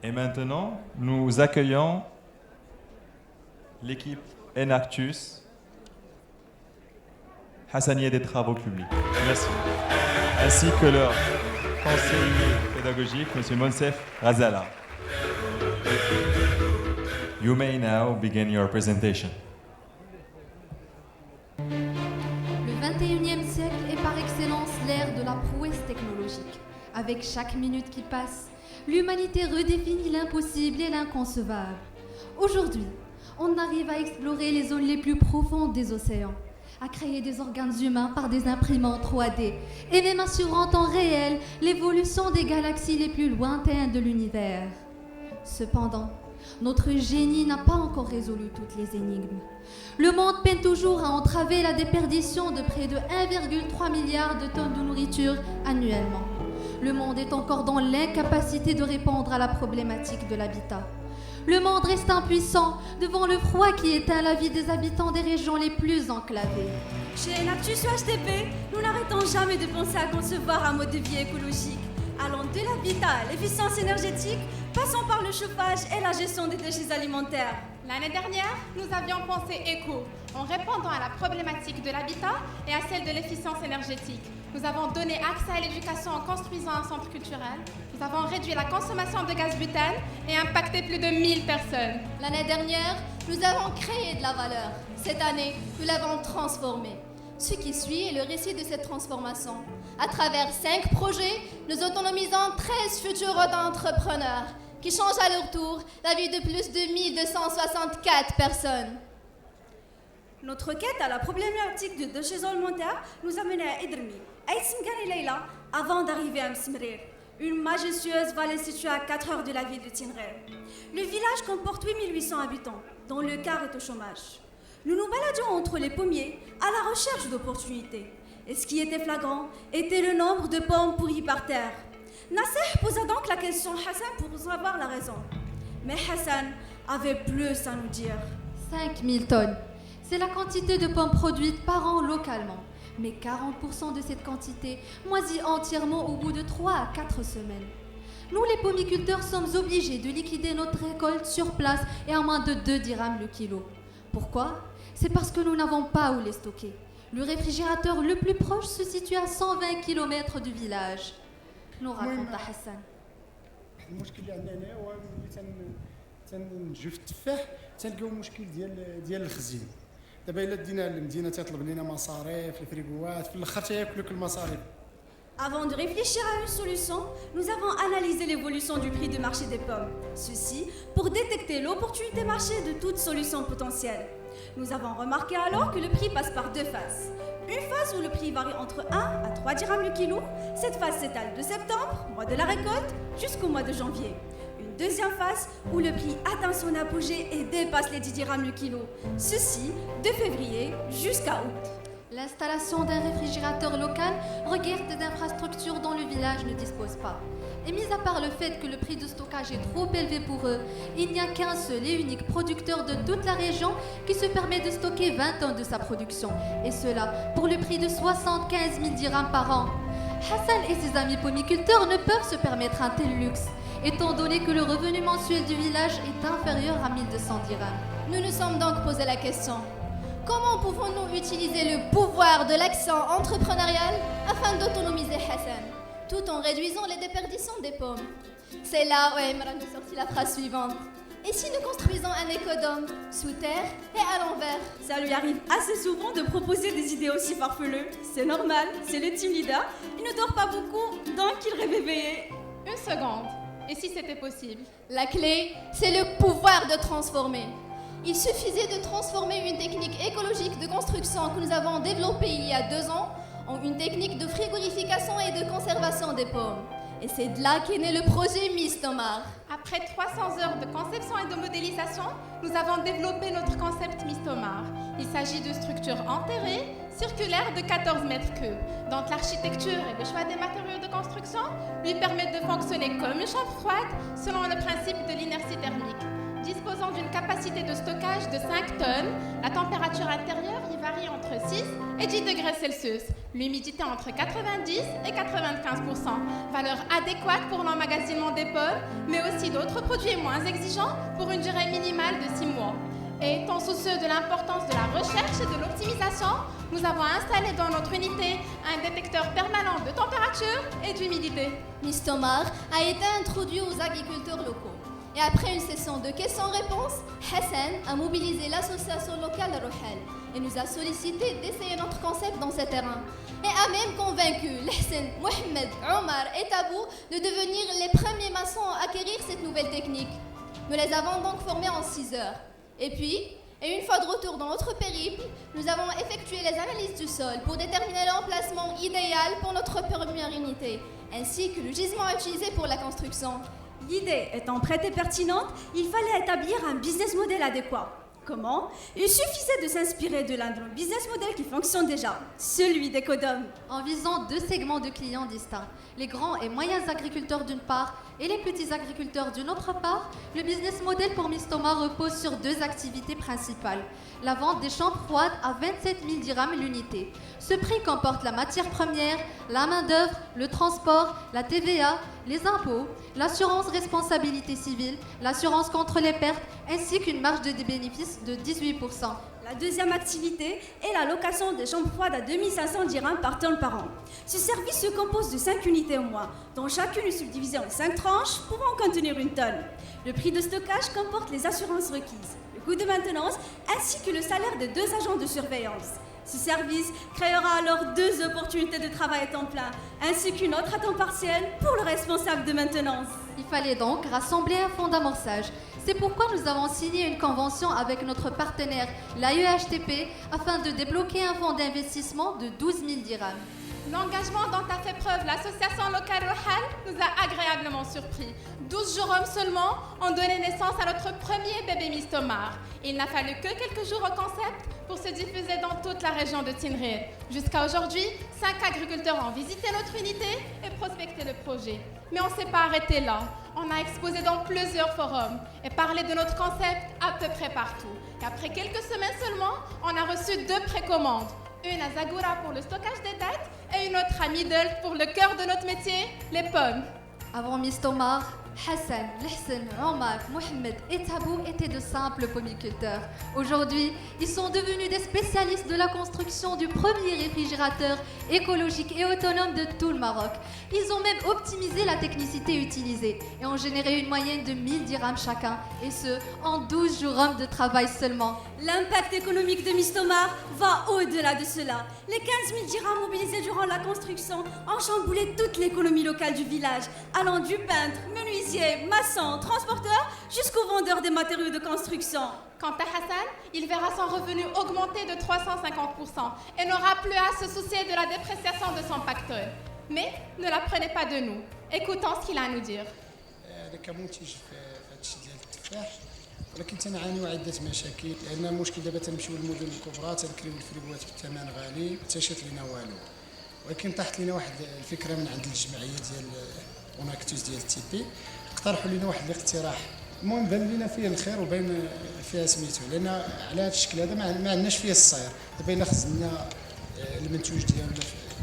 Et maintenant, nous accueillons l'équipe Enactus, Hassanieh des Travaux Publics. Merci. Ainsi que leur conseiller pédagogique, M. Monsef Razala. You may now begin your presentation. Le 21e siècle est par excellence l'ère de la prouesse technologique. Avec chaque minute qui passe, l'humanité redéfinit l'impossible et l'inconcevable. Aujourd'hui, on arrive à explorer les zones les plus profondes des océans, à créer des organes humains par des imprimantes 3D et même assurer en temps réel l'évolution des galaxies les plus lointaines de l'univers. Cependant, notre génie n'a pas encore résolu toutes les énigmes. Le monde peine toujours à entraver la déperdition de près de 1,3 milliard de tonnes de nourriture annuellement. Le monde est encore dans l'incapacité de répondre à la problématique de l'habitat. Le monde reste impuissant devant le froid qui éteint la vie des habitants des régions les plus enclavées. Chez Enactus HTP, nous n'arrêtons jamais de penser à concevoir un mode de vie écologique, allant de l'habitat à l'efficience énergétique, passant par le chauffage et la gestion des déchets alimentaires. L'année dernière, nous avions pensé éco, en répondant à la problématique de l'habitat et à celle de l'efficience énergétique. Nous avons donné accès à l'éducation en construisant un centre culturel. Nous avons réduit la consommation de gaz butane et impacté plus de 1000 personnes. L'année dernière, nous avons créé de la valeur. Cette année, nous l'avons transformée. Ce qui suit est le récit de cette transformation. À travers 5 projets, nous autonomisons 13 futurs entrepreneurs qui changent à leur tour la vie de plus de 1264 personnes. Notre quête à la problématique des déchets alimentaires nous a menés à Edrmi, Aïsmgani Leila, avant d'arriver à Msmrir, une majestueuse vallée située à 4 heures de la ville de Tinrel. Le village comporte 8800 habitants, dont le quart est au chômage. Nous nous baladions entre les pommiers à la recherche d'opportunités. Et ce qui était flagrant était le nombre de pommes pourries par terre. Nasser posa donc la question à Hassan pour savoir la raison. Mais Hassan avait plus à nous dire. 5000 tonnes. C'est la quantité de pommes produites par an localement. Mais 40% de cette quantité moisit entièrement au bout de 3 à 4 semaines. Nous, les pommiculteurs, sommes obligés de liquider notre récolte sur place et à moins de 2 dirhams le kilo. Pourquoi ? C'est parce que nous n'avons pas où les stocker. Le réfrigérateur le plus proche se situe à 120 km du village. Nous raconte Hassan. المشكل اللي عندنا هنا هو ملي تنجيو في التفاح تلقاو مشكل ديال الخزين. دابا الا دينا المدينه تطلب لنا مصاريف الفريغوات في الاخر تياكلوك المصاريف. Avant de réfléchir à une solution, nous avons analysé l'évolution du prix du marché des pommes. Ceci pour détecter l'opportunité marché de toute solution potentielle. Nous avons remarqué alors que le prix passe par 2 phases. Une phase où le prix varie entre 1 à 3 dirhams le kilo. Cette phase s'étale de septembre, mois de la récolte, jusqu'au mois de janvier. Une deuxième phase où le prix atteint son apogée et dépasse les 10 dirhams le kilo. Ceci de février jusqu'à août. L'installation d'un réfrigérateur local requiert des infrastructures dont le village ne dispose pas. Et mis à part le fait que le prix de stockage est trop élevé pour eux, il n'y a qu'un seul et unique producteur de toute la région qui se permet de stocker 20 tonnes de sa production. Et cela pour le prix de 75 000 dirhams par an. Hassan et ses amis pommiculteurs ne peuvent se permettre un tel luxe, étant donné que le revenu mensuel du village est inférieur à 1200 dirhams. Nous nous sommes donc posé la question. Comment pouvons-nous utiliser le pouvoir de l'accent entrepreneurial afin d'autonomiser Hassan, tout en réduisant les déperditions des pommes? C'est là où Imran nous sortit la phrase suivante. Et si nous construisons un écodome sous terre et à l'envers? Ça lui arrive assez souvent de proposer des idées aussi farfelues. C'est normal, c'est le team leader. Il ne dort pas beaucoup, donc il rêve éveillé. Une seconde. Et si c'était possible? La clé, c'est le pouvoir de transformer. Il suffisait de transformer une technique écologique de construction que nous avons développée il y a 2 ans en une technique de frigorification et de conservation des pommes. Et c'est de là qu'est né le projet Mistomar. Après 300 heures de conception et de modélisation, nous avons développé notre concept Mistomar. Il s'agit de structures enterrées, circulaires de 14 mètres cubes, dont l'architecture et le choix des matériaux de construction lui permettent de fonctionner comme une chambre froide selon le principe de l'inertie thermique. Disposant d'une capacité de stockage de 5 tonnes, la température intérieure y varie entre 6 et 10 degrés Celsius, l'humidité entre 90 et 95%, valeur adéquate pour l'emmagasinement des pommes, mais aussi d'autres produits moins exigeants pour une durée minimale de 6 mois. Et étant soucieux de l'importance de la recherche et de l'optimisation, nous avons installé dans notre unité un détecteur permanent de température et d'humidité. Mistomar a été introduit aux agriculteurs locaux. Et après une session de questions-réponses, Hassan a mobilisé l'association locale Rohel et nous a sollicité d'essayer notre concept dans ce terrain. Et a même convaincu Hassan, Mohamed, Omar et Tabou de devenir les premiers maçons à acquérir cette nouvelle technique. Nous les avons donc formés en 6 heures. Et puis, une fois de retour dans notre périple, nous avons effectué les analyses du sol pour déterminer l'emplacement idéal pour notre première unité, ainsi que le gisement à utiliser pour la construction. L'idée étant prête et pertinente, il fallait établir un business model adéquat. Comment? Il suffisait de s'inspirer de l'un de nos business models qui fonctionne déjà, celui d'Ecodom. En visant 2 segments de clients distincts, les grands et moyens agriculteurs d'une part et les petits agriculteurs d'une autre part, le business model pour Mistomar repose sur 2 activités principales. La vente des chambres froides à 27 000 dirhams l'unité. Ce prix comporte la matière première, la main-d'œuvre, le transport, la TVA, les impôts, l'assurance responsabilité civile, l'assurance contre les pertes, ainsi qu'une marge de bénéfice de 18%. La deuxième activité est la location des chambres froides à 2500 dirhams par tonne par an. Ce service se compose de 5 unités au mois, dont chacune est subdivisée en 5 tranches pouvant contenir 1 tonne. Le prix de stockage comporte les assurances requises, le coût de maintenance ainsi que le salaire de 2 agents de surveillance. Ce service créera alors 2 opportunités de travail à temps plein, ainsi qu'une autre à temps partiel pour le responsable de maintenance. Il fallait donc rassembler un fonds d'amorçage. C'est pourquoi nous avons signé une convention avec notre partenaire, l'AEHTP, afin de débloquer un fonds d'investissement de 12 000 dirhams. L'engagement dont a fait preuve l'association locale Rohel nous a agréablement surpris. 12 jours hommes seulement ont donné naissance à notre premier bébé Mistomar. Il n'a fallu que quelques jours au concept pour se diffuser dans toute la région de Tinrir. Jusqu'à aujourd'hui, 5 agriculteurs ont visité notre unité et prospecté le projet. Mais on ne s'est pas arrêté là. On a exposé dans plusieurs forums et parlé de notre concept à peu près partout. Et après quelques semaines seulement, on a reçu 2 précommandes. Une à Zagora pour le stockage des dates et une autre à Middle pour le cœur de notre métier, les pommes. Avant Mistomar, Hassan, Lehsen, Omar, Mohamed et Tabou étaient de simples pomiculteurs. Aujourd'hui, ils sont devenus des spécialistes de la construction du premier réfrigérateur écologique et autonome de tout le Maroc. Ils ont même optimisé la technicité utilisée et ont généré une moyenne de 1000 dirhams chacun, et ce, en 12 jours hommes de travail seulement. L'impact économique de Mistomar va au-delà de cela. Les 15 000 dirhams mobilisés durant la construction ont chamboulé toute l'économie locale du village, allant du peintre, menuisier, maçon, transporteur, jusqu'au vendeur des matériaux de construction. Quant à Hassan, il verra son revenu augmenter de 350% et n'aura plus à se soucier de la dépréciation de son pactole. Mais ne l'apprenez pas de nous. Écoutons ce qu'il a à nous dire. هذا كمنتج في هذا الشيء ديال التفاح، ولكن تنعانيو عده مشاكل. عندنا مشكل دابا تنمشيو للمدن الكبرى تنكريو الفريغوات بالثمن غالي ما تشات لينا والو، ولكن طاحت لينا واحد الفكره من عند الجمعيه ديال اوناكتوس ديال التيبي، اقترحوا لنا واحد الاقتراح. المهم بان لينا فيه الخير وبين فيها سميتو، لان على هذا الشكل هذا ما عندناش فيه الصير. دابا الا خزنا المنتوج ديالنا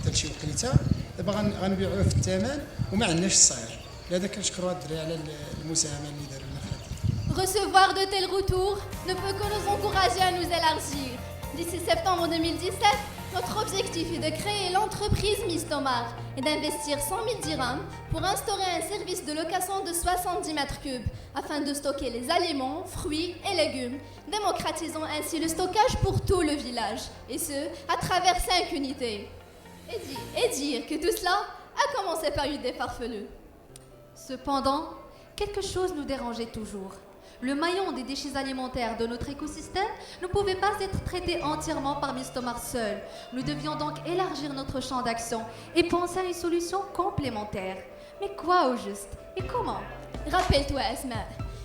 حتى لشي وقيته دابا غنبيعوه في الثمن وما عندناش الصير. لهذا كنشكروا الدراري على المساهمه اللي داروا لنا في هذا. Recevoir de tels retours ne peut que nous encourager à nous élargir. D'ici septembre 2017, notre objectif est de créer l'entreprise Mistomar et d'investir 100 000 dirhams pour instaurer un service de location de 70 mètres cubes afin de stocker les aliments, fruits et légumes, démocratisant ainsi le stockage pour tout le village, et ce, à travers 5 unités. Et dire que tout cela a commencé par une idée farfelue. Cependant, quelque chose nous dérangeait toujours. Le maillon des déchets alimentaires de notre écosystème ne pouvait pas être traité entièrement par Mistomar seul. Nous devions donc élargir notre champ d'action et penser à une solution complémentaire. Mais quoi au juste et comment? Rappelle-toi, Asma,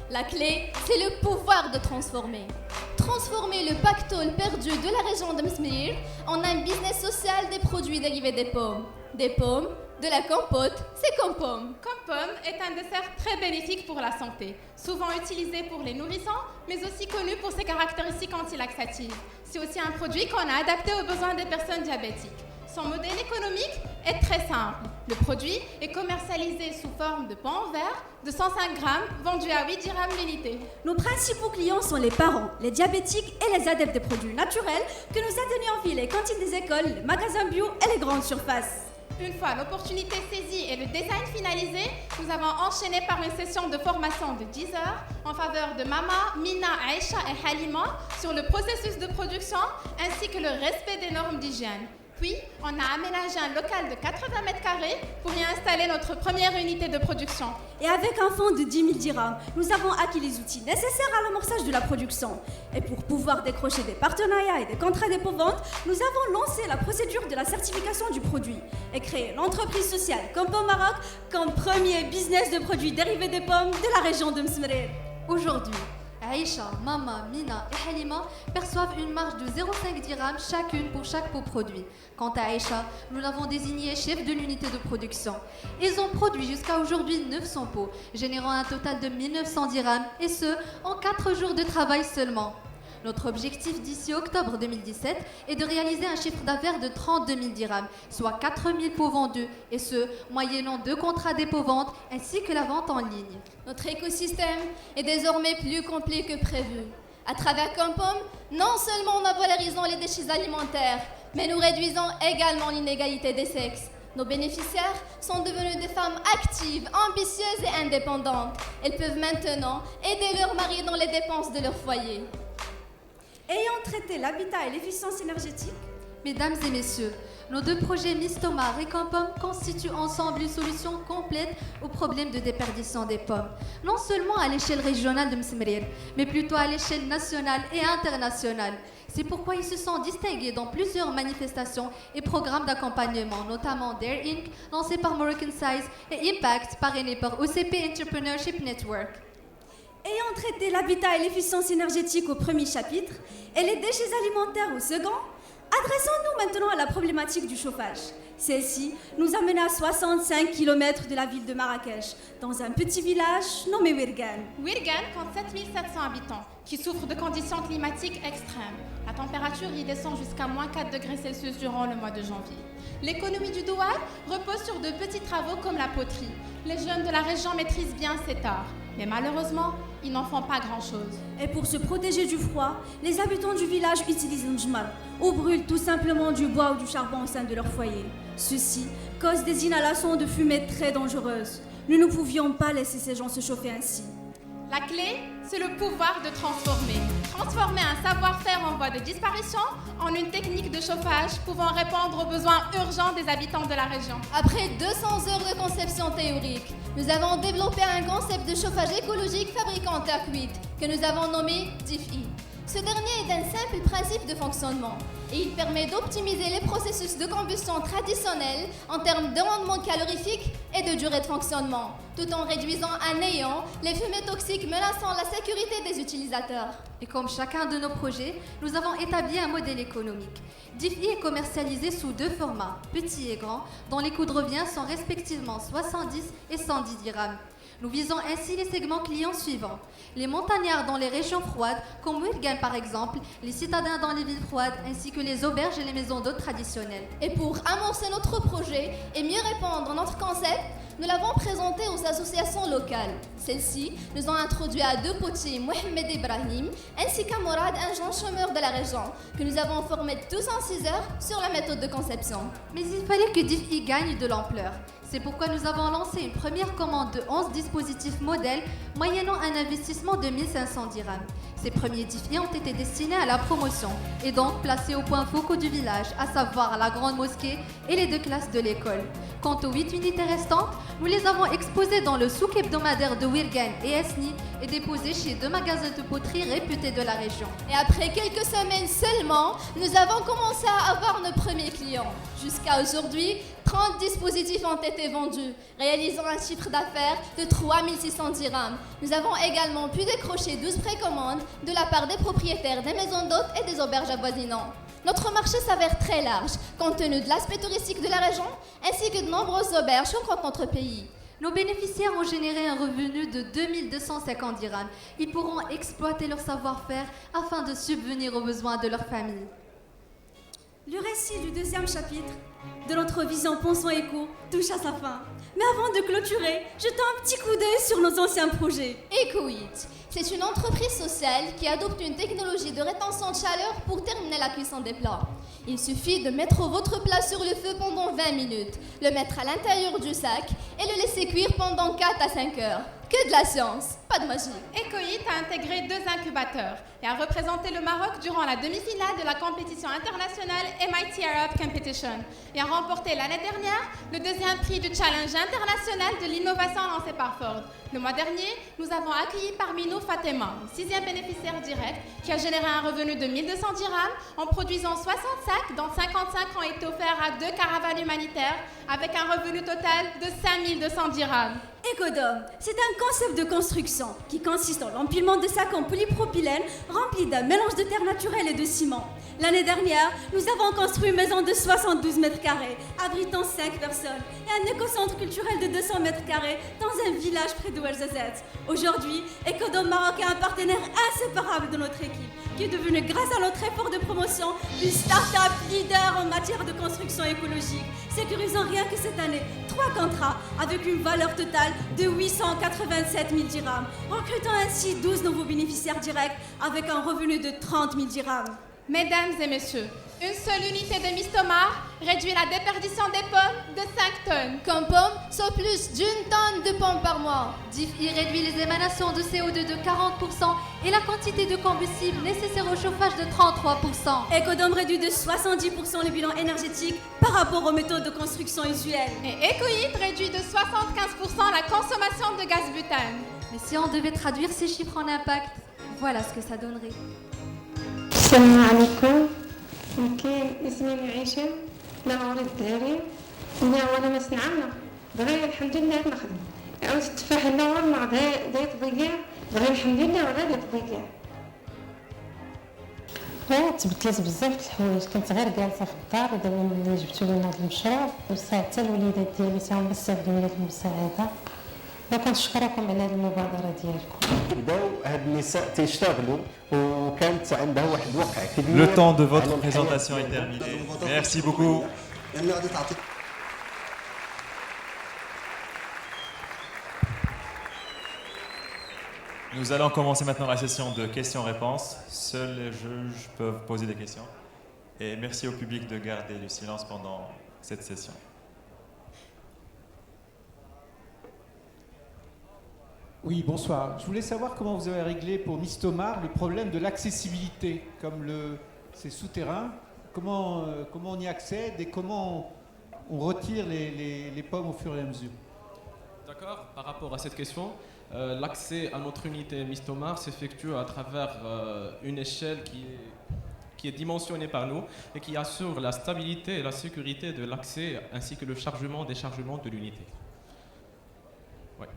la clé, c'est le pouvoir de transformer. Transformer le pactole perdu de la région de Mesmir en un business social des produits dérivés des pommes, de la compote, c'est Compom. Compom est un dessert très bénéfique pour la santé, souvent utilisé pour les nourrissants, mais aussi connu pour ses caractéristiques antilaxatives. C'est aussi un produit qu'on a adapté aux besoins des personnes diabétiques. Son modèle économique est très simple. Le produit est commercialisé sous forme de pain en verre de 105 grammes, vendu à 8 dirhams l'unité. Nos principaux clients sont les parents, les diabétiques et les adeptes des produits naturels que nous atteignons en ville, les cantines des écoles, les magasins bio et les grandes surfaces. Une fois l'opportunité saisie et le design finalisé, nous avons enchaîné par une session de formation de 10 heures en faveur de Mama, Mina, Aïcha et Halima sur le processus de production ainsi que le respect des normes d'hygiène. Puis, on a aménagé un local de 80 mètres carrés pour y installer notre première unité de production. Et avec un fonds de 10 000 dirhams, nous avons acquis les outils nécessaires à l'amorçage de la production. Et pour pouvoir décrocher des partenariats et des contrats dépôt-vente, nous avons lancé la procédure de la certification du produit et créé l'entreprise sociale Compom Maroc comme premier business de produits dérivés des pommes de la région de Msmeret. Aujourd'hui, Aïcha, Mama, Mina et Halima perçoivent une marge de 0,5 dirhams chacune pour chaque pot produit. Quant à Aïcha, nous l'avons désignée chef de l'unité de production. Ils ont produit jusqu'à aujourd'hui 900 pots, générant un total de 1900 dirhams, et ce, en 4 jours de travail seulement. Notre objectif d'ici octobre 2017 est de réaliser un chiffre d'affaires de 32 000 dirhams, soit 4 000 pots vendus, et ce, moyennant 2 contrats dépôt-vente ainsi que la vente en ligne. Notre écosystème est désormais plus complet que prévu. À travers Compom, non seulement nous valorisons les déchets alimentaires, mais nous réduisons également l'inégalité des sexes. Nos bénéficiaires sont devenus des femmes actives, ambitieuses et indépendantes. Elles peuvent maintenant aider leur mari dans les dépenses de leur foyer. Ayant traité l'habitat et l'efficience énergétique, Mesdames et messieurs, nos deux projets Mistomar et Compom constituent ensemble une solution complète au problème de déperdition des pommes. Non seulement à l'échelle régionale de Msmrir, mais plutôt à l'échelle nationale et internationale. C'est pourquoi ils se sont distingués dans plusieurs manifestations et programmes d'accompagnement, notamment Dare Inc., lancé par Moroccan Size, et Impact, parrainé par OCP Entrepreneurship Network. ayant traité l'habitat et l'efficience énergétique au premier chapitre et les déchets alimentaires au second, adressons-nous maintenant à la problématique du chauffage. Celle-ci nous amène à 65 km de la ville de Marrakech, dans un petit village nommé Wirgan. Wirgan compte 7700 habitants qui souffrent de conditions climatiques extrêmes. La température y descend jusqu'à moins 4 degrés Celsius durant le mois de janvier. L'économie du Doual repose sur de petits travaux comme la poterie. Les jeunes de la région maîtrisent bien cet art, mais malheureusement, ils n'en font pas grand-chose. Et pour se protéger du froid, les habitants du village utilisent l'njmar, ou brûlent tout simplement du bois ou du charbon au sein de leur foyer. Ceci cause des inhalations de fumée très dangereuses. Nous ne pouvions pas laisser ces gens se chauffer ainsi. La clé, c'est le pouvoir de transformer. Transformer un savoir-faire en voie de disparition en une technique de chauffage pouvant répondre aux besoins urgents des habitants de la région. Après 200 heures de conception théorique, nous avons développé un concept de chauffage écologique fabriqué en terre cuite que nous avons nommé DIFI. Ce dernier est d'un simple principe de fonctionnement et il permet d'optimiser les processus de combustion traditionnels en termes de rendement calorifique et de durée de fonctionnement, tout en réduisant à néant les fumées toxiques menaçant la sécurité des utilisateurs. Et comme chacun de nos projets, nous avons établi un modèle économique. DIFI est commercialisé sous deux formats, petit et grand, dont les coûts de revient sont respectivement 70 et 110 dirhams. Nous visons ainsi les segments clients suivants. Les montagnards dans les régions froides, comme Wirgan par exemple, les citadins dans les villes froides, ainsi que les auberges et les maisons d'hôtes traditionnelles. Et pour amorcer notre projet et mieux répandre notre concept, nous l'avons présenté aux associations locales. Celles-ci nous ont introduit à deux potiers, Mohamed Ibrahim, ainsi qu'à Morad, un jeune chômeur de la région, que nous avons formé tous en 6 heures sur la méthode de conception. Mais il fallait que DIFI gagne de l'ampleur. C'est pourquoi nous avons lancé une première commande de 11 dispositifs modèles, moyennant un investissement de 1500 dirhams. Ces premiers DIFI ont été destinés à la promotion et donc placés aux points focaux du village, à savoir la grande mosquée et les 2 classes de l'école. Quant aux 8 unités restantes, nous les avons exposées dans le souk hebdomadaire de Wirgan et Esni et déposées chez 2 magasins de poterie réputés de la région. Et après quelques semaines seulement, nous avons commencé à avoir nos premiers clients. Jusqu'à aujourd'hui, 30 dispositifs ont été vendus, réalisant un chiffre d'affaires de 3600 dirhams. Nous avons également pu décrocher 12 précommandes de la part des propriétaires des maisons d'hôtes et des auberges avoisinantes. Notre marché s'avère très large, compte tenu de l'aspect touristique de la région, ainsi que de nombreuses auberges contre notre pays. Nos bénéficiaires ont généré un revenu de 2250 dirhams. Ils pourront exploiter leur savoir-faire afin de subvenir aux besoins de leur famille. Le récit du deuxième chapitre de notre vision Pensons Éco touche à sa fin. Mais avant de clôturer, jetons un petit coup d'œil sur nos anciens projets. EcoHeat, c'est une entreprise sociale qui adopte une technologie de rétention de chaleur pour terminer la cuisson des plats. Il suffit de mettre votre plat sur le feu pendant 20 minutes, le mettre à l'intérieur du sac et le laisser cuire pendant 4 à 5 heures. Que de la science, pas de magie. EcoHeat a intégré 2 incubateurs et a représenté le Maroc durant la demi-finale de la compétition internationale MIT Arab Competition et a remporté l'année dernière le 2e prix du Challenge international de l'innovation lancé par Ford. Le mois dernier, nous avons accueilli parmi nous Fatima, le 6e bénéficiaire direct, qui a généré un revenu de 1200 dirhams en produisant 60 sacs, dont 55 ont été offerts à 2 caravanes humanitaires, avec un revenu total de 5200 dirhams. Ecodome, c'est un concept de construction qui consiste en l'empilement de sacs en polypropylène remplis d'un mélange de terre naturelle et de ciment. L'année dernière, nous avons construit une maison de 72 mètres carrés, abritant 5 personnes, et un écocentre culturel de 200 mètres carrés dans un village près de Ouarzazate. Aujourd'hui, Ecodome Maroc est un partenaire inséparable de notre équipe, qui est devenue, grâce à notre effort de promotion, une start-up leader en matière de construction écologique, sécurisant rien que cette année 3 contrats avec une valeur totale de 887 000 dirhams, recrutant ainsi 12 nouveaux bénéficiaires directs avec un revenu de 30 000 dirhams. Mesdames et messieurs, une seule unité de Mistomar réduit la déperdition des pommes de 5 tonnes. Comme pomme, soit plus d'1 tonne de pommes par mois. DIFI réduit les émanations de CO2 de 40% et la quantité de combustible nécessaire au chauffage de 33%. Ecodome réduit de 70% le bilan énergétique par rapport aux méthodes de construction usuelles. Et EcoHeat réduit de 75% la consommation de gaz butane. Mais si on devait traduire ces chiffres en impact, voilà ce que ça donnerait. السلام عليكم. اسمي معيشة لا مولد الداري وانا ما صنعنا بغي الحمد لله نخدم عاود التفاح الاول مع دايت ضياع بغي الحمد لله ولا دايت ضياع تبدلت بزاف الحوايج كنت غير جالسه في الدار ودابا ملي جبتوا لنا هذا المشروع وساعدت حتى الوليدات ديالي تاهم بزاف من هذه المساعده كنشكركم على هذه المبادره ديالكم. بداو هاد النساء تيشتغلوا وكانت عندها واحد الوقع كبير. Le temps de votre présentation est terminé. Merci beaucoup. Nous allons commencer maintenant la session de questions-réponses. Seuls les juges peuvent poser des questions. Et merci au public de garder le silence pendant cette session. Oui, bonsoir. Je voulais savoir comment vous avez réglé pour Mistomar le problème de l'accessibilité, comme c'est souterrain, comment on y accède et comment on retire les pommes au fur et à mesure. D'accord. Par rapport à cette question, l'accès à notre unité Mistomar s'effectue à travers une échelle qui est dimensionnée par nous et qui assure la stabilité et la sécurité de l'accès ainsi que le chargement-déchargement de l'unité. Ouais.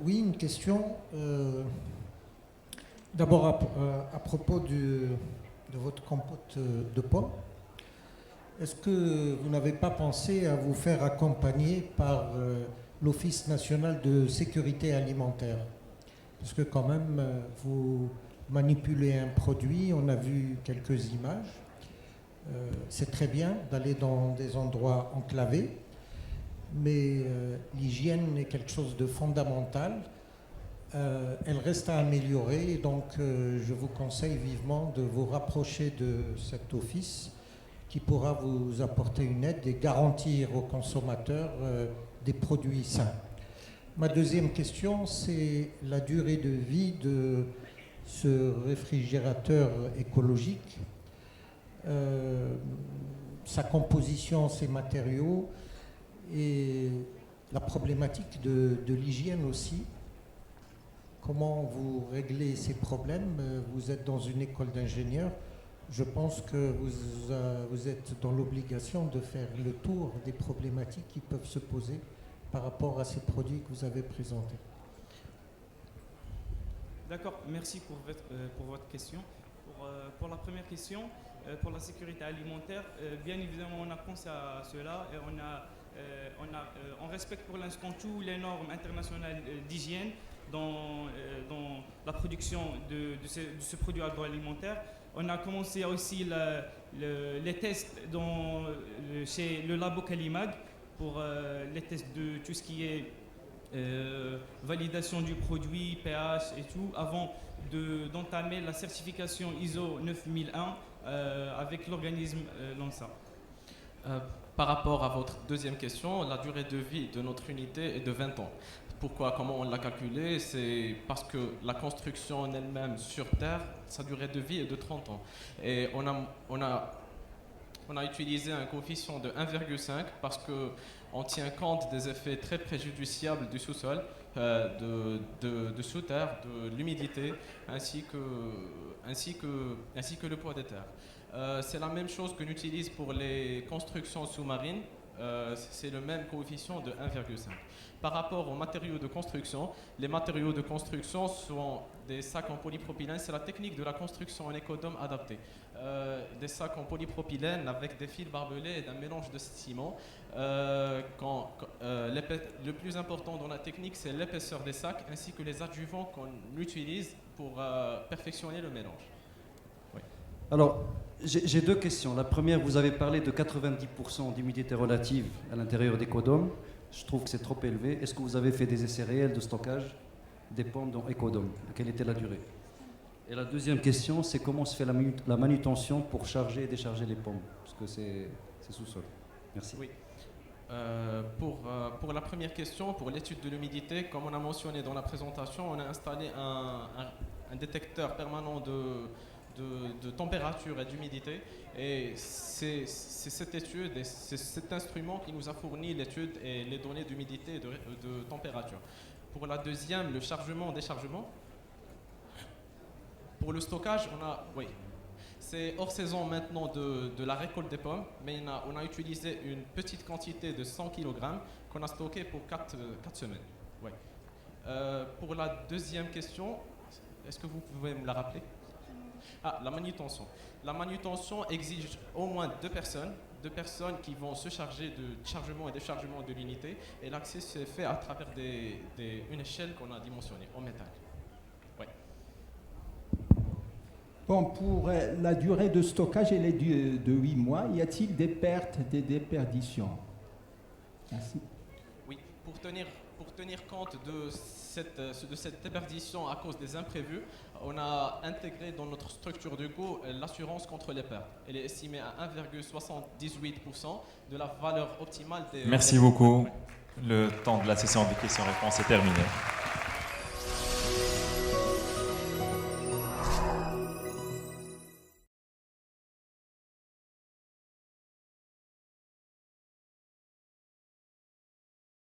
Oui, une question. D'abord à propos de votre compote de pommes. Est-ce que vous n'avez pas pensé à vous faire accompagner par l'Office national de sécurité alimentaire? Parce que quand même, vous manipulez un produit, on a vu quelques images. C'est très bien d'aller dans des endroits enclavés. Mais l'hygiène est quelque chose de fondamental. Elle reste à améliorer, donc je vous conseille vivement de vous rapprocher de cet office qui pourra vous apporter une aide et garantir aux consommateurs des produits sains. Ma deuxième question, c'est la durée de vie de ce réfrigérateur écologique, sa composition, ses matériaux, et la problématique de l'hygiène aussi. Comment vous réglez ces problèmes? Vous êtes dans une école d'ingénieurs. Je pense que vous êtes dans l'obligation de faire le tour des problématiques qui peuvent se poser par rapport à ces produits que vous avez présentés. D'accord, merci pour votre question. Pour la première question, pour la sécurité alimentaire, bien évidemment, on a pensé à cela et on respecte pour l'instant toutes les normes internationales d'hygiène dans la production de ce produit agroalimentaire. On a commencé aussi les tests chez le labo Calimag pour les tests de tout ce qui est validation du produit, pH et tout, avant d'entamer la certification ISO 9001 avec l'organisme LANSA. Par rapport à votre deuxième question, la durée de vie de notre unité est de 20 ans. Pourquoi, comment on l'a calculé? C'est parce que la construction en elle-même sur Terre, sa durée de vie est de 30 ans. Et on a utilisé un coefficient de 1,5 parce qu'on tient compte des effets très préjudiciables du sous-sol, de sous-terre, de l'humidité, ainsi que le poids des terres. C'est la même chose que l'on utilise pour les constructions sous-marines. C'est le même coefficient de 1,5. Par rapport aux matériaux de construction, les matériaux de construction sont des sacs en polypropylène. C'est la technique de la construction en écodome adaptée. Des sacs en polypropylène avec des fils barbelés et d'un mélange de ciment. Le plus important dans la technique, c'est l'épaisseur des sacs ainsi que les adjuvants qu'on utilise pour perfectionner le mélange. Oui. Alors, j'ai deux questions. La première, vous avez parlé de 90% d'humidité relative à l'intérieur des Écodomes. Je trouve que c'est trop élevé. Est-ce que vous avez fait des essais réels de stockage des pommes dans Écodomes? Quelle était la durée? Et la deuxième question, c'est comment se fait la manutention pour charger et décharger les pommes? Parce que c'est sous-sol. Merci. Oui. Pour la première question, pour l'étude de l'humidité, comme on a mentionné dans la présentation, on a installé un détecteur permanent de température et d'humidité, et c'est cette étude et c'est cet instrument qui nous a fourni l'étude et les données d'humidité et de température. Pour la deuxième, le chargement-déchargement. Pour le stockage, oui, c'est hors saison maintenant de la récolte des pommes, mais on a utilisé une petite quantité de 100 kg qu'on a stocké pour 4 semaines. Ouais. Pour la deuxième question, est-ce que vous pouvez me la rappeler? La manutention. La manutention exige au moins deux personnes qui vont se charger de chargement et déchargement de l'unité, et l'accès se fait à travers une échelle qu'on a dimensionnée en métal. Ouais. Bon, pour la durée de stockage, elle est de 8 mois. Y a-t-il des pertes, des déperditions? Merci. Oui, pour tenir compte de cette déperdition à cause des imprévus, on a intégré dans notre structure de coût l'assurance contre les pertes. Elle est estimée à 1,78% de la valeur optimale des... Merci beaucoup. Le temps de la session de questions-réponses est terminé.